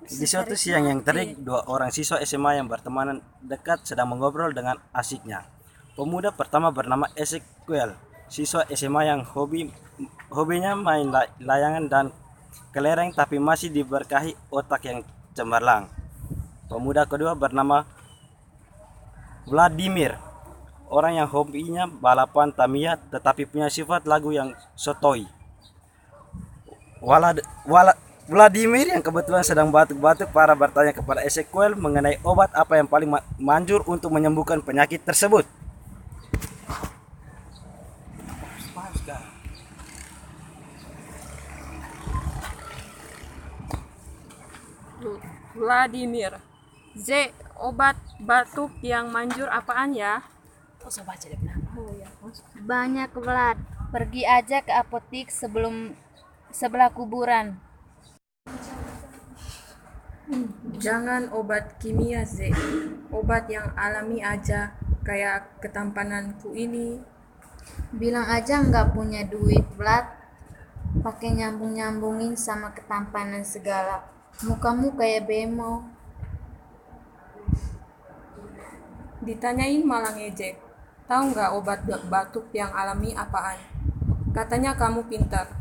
Di suatu siang yang terik, dua orang siswa SMA yang bertemanan dekat sedang mengobrol dengan asiknya. Pemuda pertama bernama Ezekiel, siswa SMA yang hobinya main layangan dan kelereng tapi masih diberkahi otak yang cemerlang. Pemuda kedua bernama Vladimir, orang yang hobinya balapan Tamiya tetapi punya sifat lagu yang sotoi. Walad, wala, Vladimir yang kebetulan sedang batuk-batuk parah bertanya kepada Ezekiel mengenai obat apa yang paling manjur untuk menyembuhkan penyakit tersebut. Vladimir. Z. Obat batuk yang manjur apaan ya? Banyak Vlad. Pergi aja ke apotik sebelah kuburan. Jangan obat kimia Z. Obat yang alami aja, kayak ketampananku ini. Bilang aja nggak punya duit Vlad. Pakai nyambung-nyambungin sama ketampanan segala. Mukamu kayak bemo. Ditanyain malah ngejek. Tahu nggak obat batuk yang alami apaan? Katanya kamu pintar.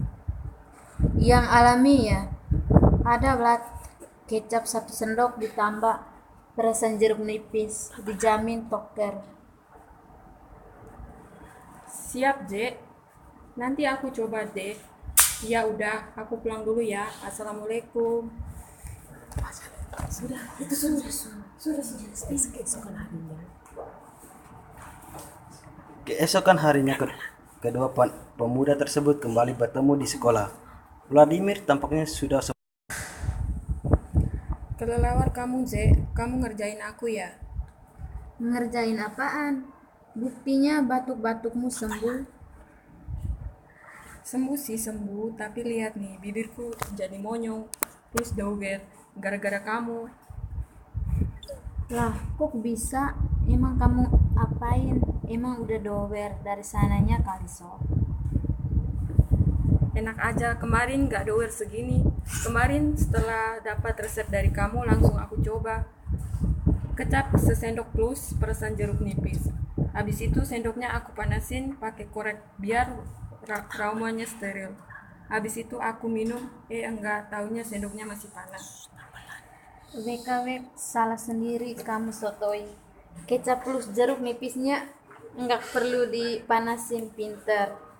Yang alami ya. Ada Vlad. Kecap 1 sendok ditambah perasan jeruk nipis. Dijamin toker. Siap, J. Nanti aku coba deh. Ya udah, aku pulang dulu ya. Assalamualaikum. Keesokan harinya kedua pemuda tersebut kembali bertemu di sekolah. Vladimir tampaknya sudah Kelelawar kamu, Z. Kamu ngerjain aku ya? Ngerjain apaan? Buktinya batuk-batukmu sembuh. Sembuh sih sembuh, tapi lihat nih, bibirku jadi monyong, terus doger, gara-gara kamu. Lah, kok bisa? Emang kamu apain? Emang udah dower dari sananya kali so. Enak aja, kemarin gak doer segini. Kemarin setelah dapat resep dari kamu, langsung aku coba. Kecap sesendok plus perasan jeruk nipis. Habis itu sendoknya aku panasin pakai korek biar traumanya steril. Habis itu aku minum, enggak, taunya sendoknya masih panas. WKW salah sendiri kamu sotoi. Kecap plus jeruk nipisnya nggak perlu dipanasin pinter.